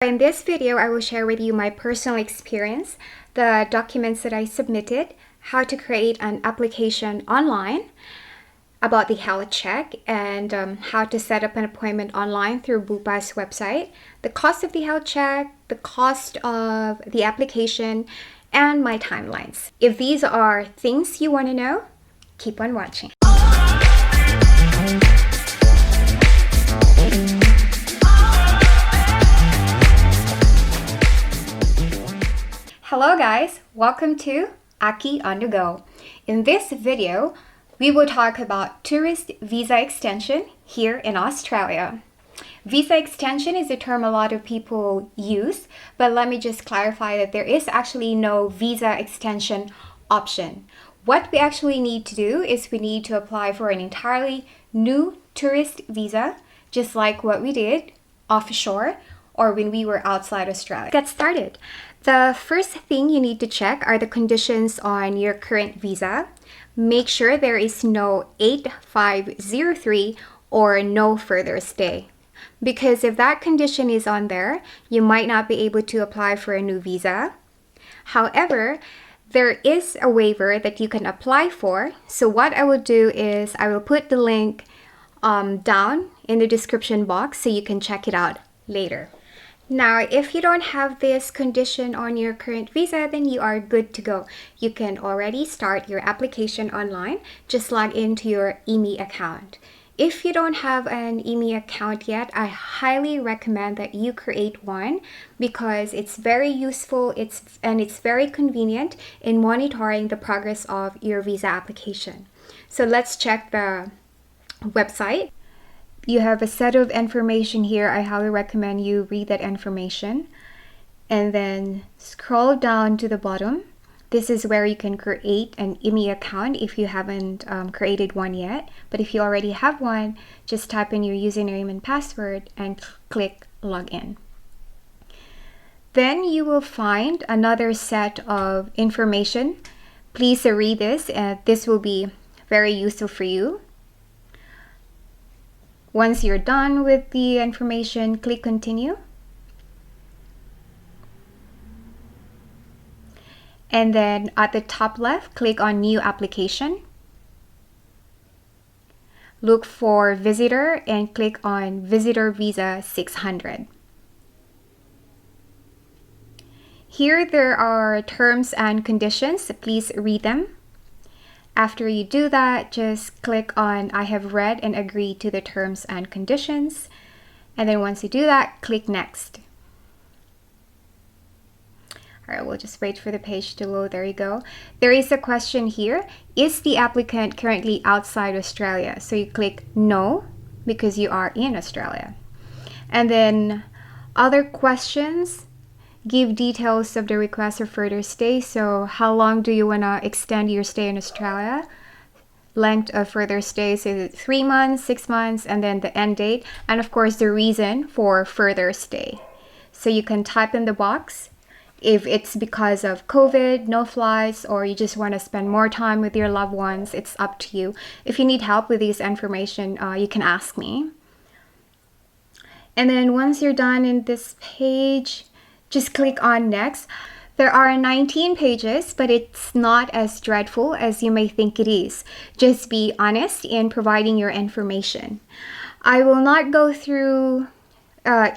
In this video, I will share with you my personal experience, the documents that I submitted, how to create an application online, about the health check, and how to set up an appointment online through BUPA's website, the cost of the health check, the cost of the application, and my timelines. If these are things you want to know, keep on watching. Hello guys, welcome to Aki on the Go. In this video, we will talk about tourist visa extension here in Australia. Visa extension is a term a lot of people use, but let me just clarify that there is actually no visa extension option. What we actually need to do is we need to apply for an entirely new tourist visa, just like what we did offshore or when we were outside Australia. Get started. The first thing you need to check are the conditions on your current visa. Make sure there is no 8503 or no further stay. Because if that condition is on there, you might not be able to apply for a new visa. However, there is a waiver that you can apply for. So what I will do is I will put the link down in the description box so you can check it out later. Now, if you don't have this condition on your current visa, then you are good to go. You can already start your application online. Just log into your IMMI account. If you don't have an IMMI account yet, I highly recommend that you create one because it's very useful and it's very convenient in monitoring the progress of your visa application. So let's check the website. You have a set of information here. I highly recommend you read that information and then scroll down to the bottom. This is where you can create an IMMI account if you haven't created one yet. But if you already have one, just type in your username and password and click login. Then you will find another set of information. Please read this and this will be very useful for you. Once you're done with the information, click continue. And then at the top left, click on new application. Look for visitor and click on visitor visa 600. Here there are terms and conditions. Please read them. After you do that, just click on I have read and agree to the terms and conditions. And then once you do that, click next. All right, we'll just wait for the page to load. There you go. There is a question here. Is the applicant currently outside Australia? So you click no because you are in Australia. And then other questions. Give details of the request for further stay. So how long do you want to extend your stay in Australia? Length of further stay, so 3 months, 6 months, and then the end date. And of course, the reason for further stay. So you can type in the box if it's because of COVID, no flights, or you just want to spend more time with your loved ones. It's up to you. If you need help with this information, you can ask me. And then once you're done in this page, just click on next. There are 19 pages, but it's not as dreadful as you may think it is. Just be honest in providing your information. I will not go through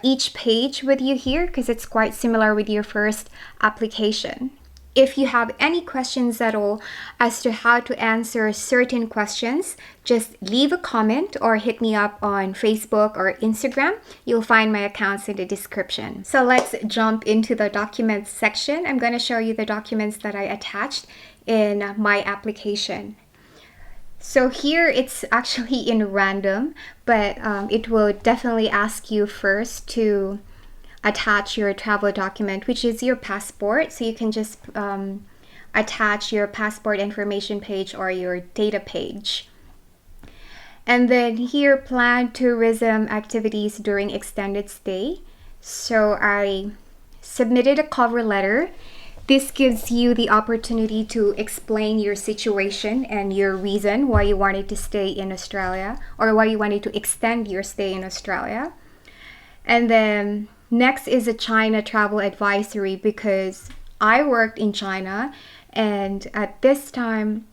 each page with you here because it's quite similar with your first application. If you have any questions at all as to how to answer certain questions, just leave a comment or hit me up on Facebook or Instagram. You'll find my accounts in the description. So let's jump into the documents section. I'm going to show you the documents that I attached in my application. So here it's actually in random, but it will definitely ask you first to attach your travel document, which is your passport. So you can just attach your passport information page or your data page. And then here, plan tourism activities during extended stay. So I submitted a cover letter. This gives you the opportunity to explain your situation and your reason why you wanted to stay in Australia or why you wanted to extend your stay in Australia. And then Next is a China travel advisory, because I worked in China and at this time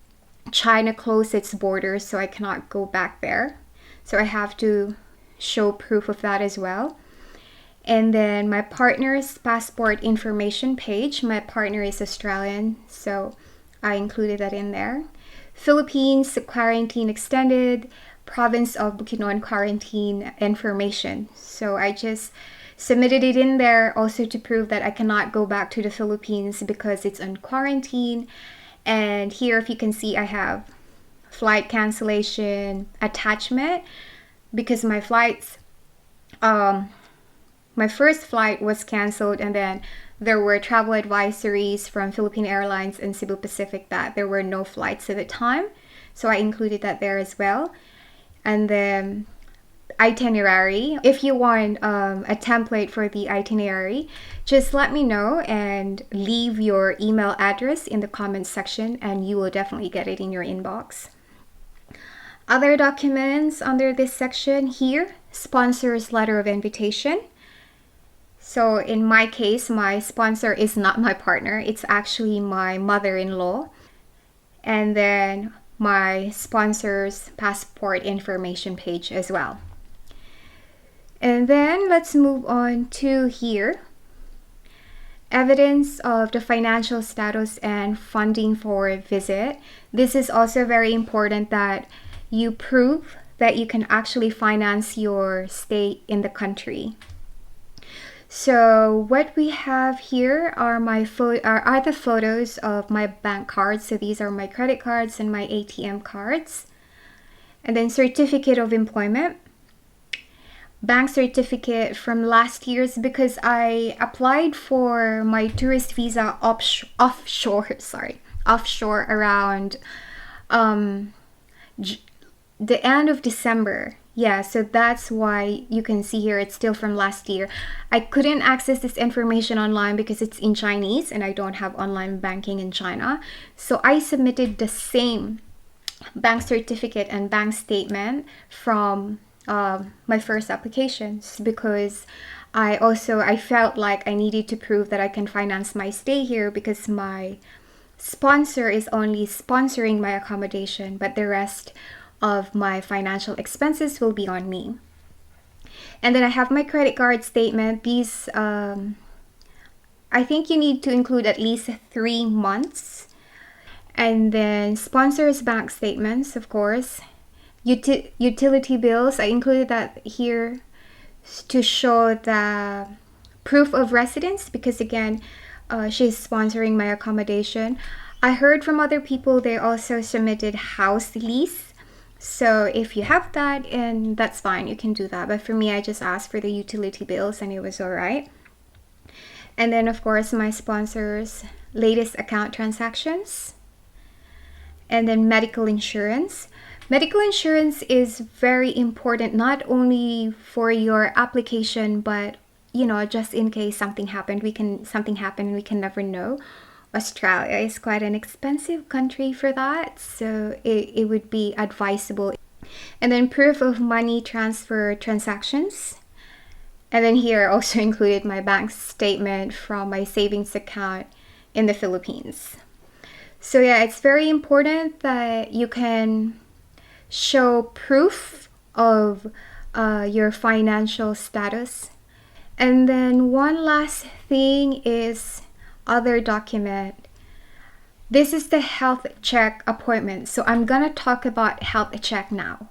China closed its borders, so I cannot go back there. So I have to show proof of that as well. And then my partner's passport information page. My partner is Australian, so I included that in there. Philippines quarantine extended, province of Bukidnon quarantine information. So I just submitted it in there also to prove that I cannot go back to the Philippines because it's on quarantine. And here, if you can see, I have flight cancellation attachment, because my flights, my first flight was canceled, and then there were travel advisories from Philippine Airlines and Cebu Pacific that there were no flights at the time. So I included that there as well. And then itinerary. If you want a template for the itinerary, just let me know and leave your email address in the comments section, and you will definitely get it in your inbox. Other documents under this section here, sponsor's letter of invitation. So in my case, my sponsor is not my partner, it's actually my mother-in-law. And then my sponsor's passport information page as well. And then let's move on to here. Evidence of the financial status and funding for a visit. This is also very important, that you prove that you can actually finance your stay in the country. So what we have here are the photos of my bank cards. So these are my credit cards and my ATM cards. And then certificate of employment. Bank certificate from last year's, because I applied for my tourist visa offshore around the end of December. Yeah, so that's why you can see here it's still from last year. I couldn't access this information online because it's in Chinese and I don't have online banking in China. So I submitted the same bank certificate and bank statement from my first applications, because I felt like I needed to prove that I can finance my stay here, because my sponsor is only sponsoring my accommodation, but the rest of my financial expenses will be on me. And then I have my credit card statement. These I think you need to include at least 3 months. And then sponsors bank statements, of course. Utility bills, I included that here to show the proof of residence, because again, she's sponsoring my accommodation. I heard from other people they also submitted house lease. So if you have that, and that's fine, you can do that. But for me, I just asked for the utility bills and it was all right. And then of course, my sponsor's latest account transactions. And then medical insurance. Medical insurance is very important, not only for your application, but just in case something happened, we can never know. Australia is quite an expensive country for that, so it would be advisable. And then proof of money transfer transactions. And then here I also included my bank statement from my savings account in the Philippines. So yeah, it's very important that you can show proof of your financial status. And then one last thing is other document. This is the health check appointment. So I'm gonna talk about health check now.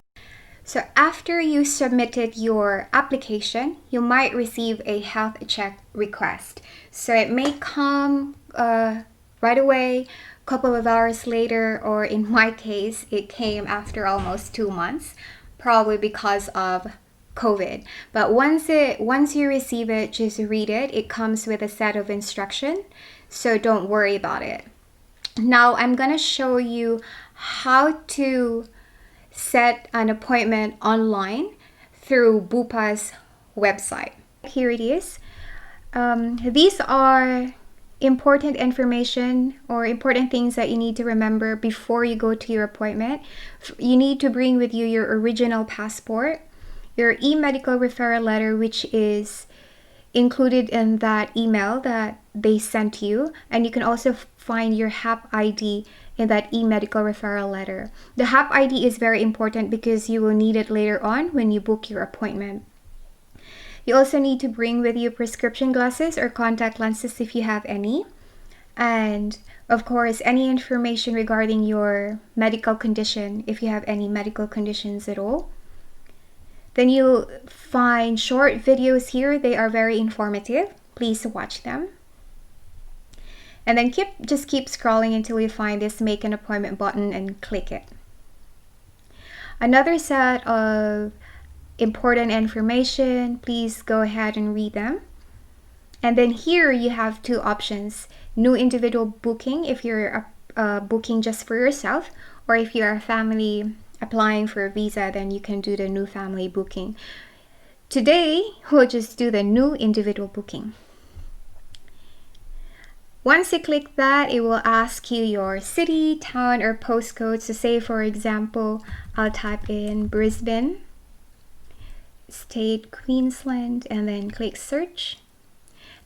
So after you submitted your application, you might receive a health check request. So it may come right away, couple of hours later, or in my case, it came after almost 2 months, probably because of COVID. But once you receive it, just read it. It comes with a set of instruction, so don't worry about it. Now I'm gonna show you how to set an appointment online through BUPA's website. Here it is. These are important information or important things that you need to remember before you go to your appointment. You need to bring with you your original passport, your e-medical referral letter, which is included in that email that they sent you, and you can also find your HAP ID in that e-medical referral letter. The HAP ID is very important because you will need it later on when you book your appointment. You also need to bring with you prescription glasses or contact lenses if you have any. And of course, any information regarding your medical condition, if you have any medical conditions at all. Then you'll find short videos here. They are very informative. Please watch them. And then just keep scrolling until you find this make an appointment button and click it. Another set of important information, please go ahead and read them. And then here you have two options: new individual booking if you're booking just for yourself, or if you're a family applying for a visa, then you can do the new family booking. Today we'll just do the new individual booking. Once you click that, it will ask you your city, town, or postcode. So say, for example, I'll type in Brisbane, state Queensland, and then click search.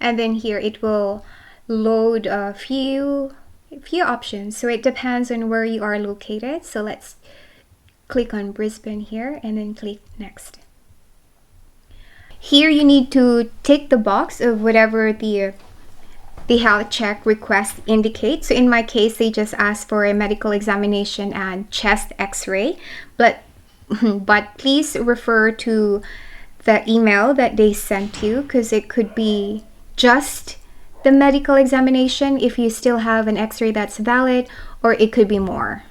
And then here it will load a few options. So it depends on where you are located. So let's click on Brisbane here and then click next. Here you need to tick the box of whatever the health check request indicates. So in my case, they just asked for a medical examination and chest x-ray, but please refer to the email that they sent you, because it could be just the medical examination if you still have an x-ray that's valid, or it could be more.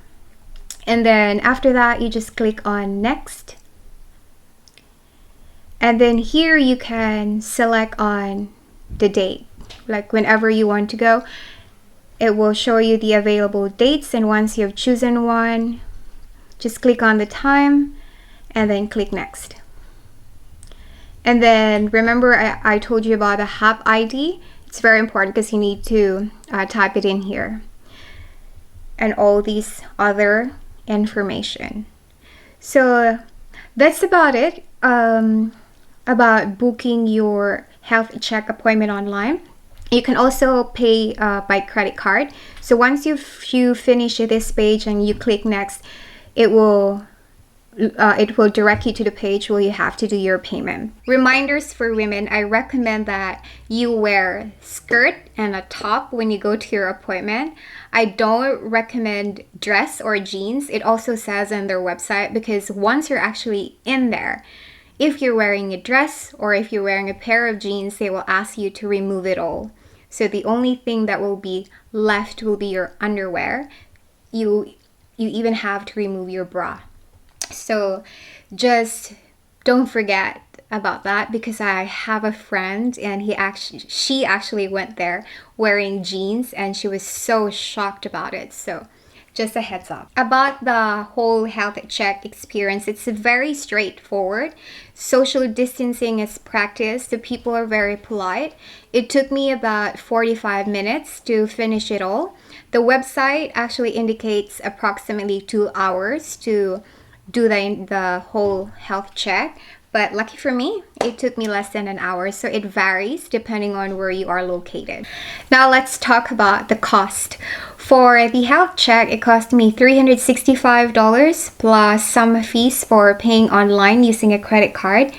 And then after that, you just click on next. And then here you can select on the date. Like whenever you want to go, it will show you the available dates, and once you've chosen one, just click on the time and then click next. And then remember I told you about the HAP ID. It's very important because you need to type it in here, and all these other information. So that's about it about booking your health check appointment online. You can also pay by credit card. So once you finish this page and you click next, it will direct you to the page where you have to do your payment. Reminders for women: I recommend that you wear skirt and a top when you go to your appointment. I don't recommend dress or jeans. It also says on their website, because once you're actually in there, if you're wearing a dress or if you're wearing a pair of jeans, they will ask you to remove it all. So the only thing that will be left will be your underwear. You even have to remove your bra. So just don't forget about that, because I have a friend and she actually went there wearing jeans and she was so shocked about it. So just a heads up. About the whole health check experience, it's very straightforward. Social distancing is practiced. The people are very polite. It took me about 45 minutes to finish it all. The website actually indicates approximately 2 hours to do the whole health check. But lucky for me, it took me less than an hour. So it varies depending on where you are located. Now let's talk about the cost. For the health check, it cost me $365 plus some fees for paying online using a credit card.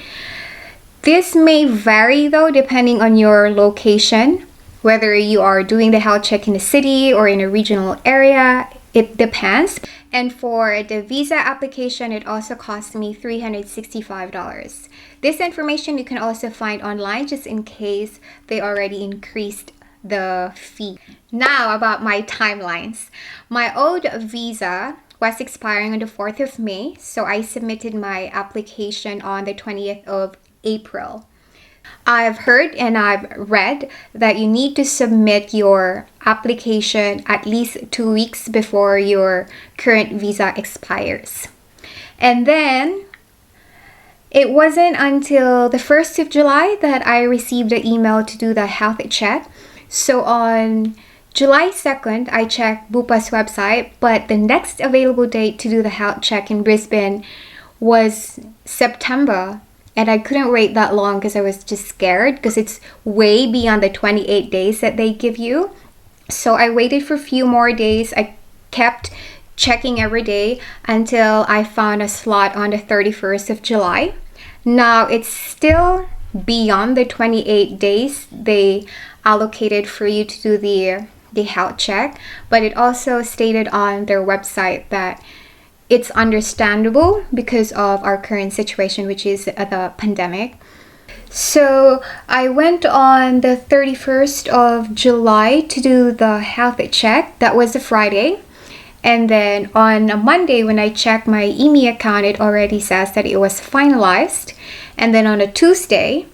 This may vary though depending on your location, whether you are doing the health check in a city or in a regional area. It depends. And for the visa application, it also cost me $365. This information you can also find online, just in case they already increased the fee. Now about my timelines. My old visa was expiring on the 4th of May, so I submitted my application on the 20th of April. I've heard and I've read that you need to submit your application at least 2 weeks before your current visa expires. And then it wasn't until the 1st of July that I received the email to do the health check. So on July 2nd, I checked BUPA's website, but the next available date to do the health check in Brisbane was September And I couldn't wait that long because I was just scared because it's way beyond the 28 days that they give you. So I waited for a few more days. I kept checking every day until I found a slot on the 31st of July. Now it's still beyond the 28 days they allocated for you to do the health check, but it also stated on their website that it's understandable because of our current situation, which is the pandemic. So I went on the 31st of July to do the health check. That was a Friday. And then on a Monday, when I checked my IMMI account, it already says that it was finalized. And then on a Tuesday,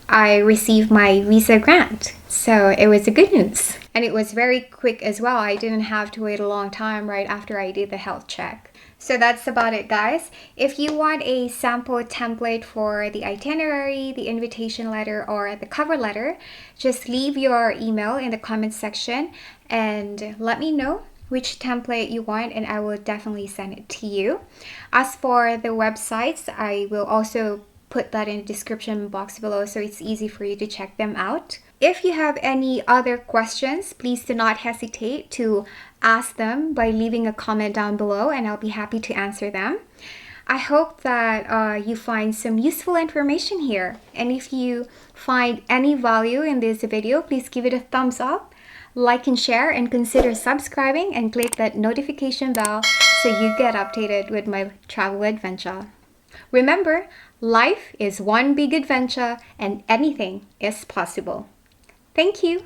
I received my visa grant. So it was a good news. And it was very quick as well. I didn't have to wait a long time right after I did the health check. So that's about it, guys. If you want a sample template for the itinerary, the invitation letter, or the cover letter, just leave your email in the comment section and let me know which template you want, and I will definitely send it to you. As for the websites, I will also put that in the description box below so it's easy for you to check them out. If you have any other questions, please do not hesitate to ask them by leaving a comment down below, and I'll be happy to answer them. I hope that you find some useful information here, and if you find any value in this video, please give it a thumbs up, like and share, and consider subscribing and click that notification bell so you get updated with my travel adventure. Remember, life is one big adventure and anything is possible. Thank you.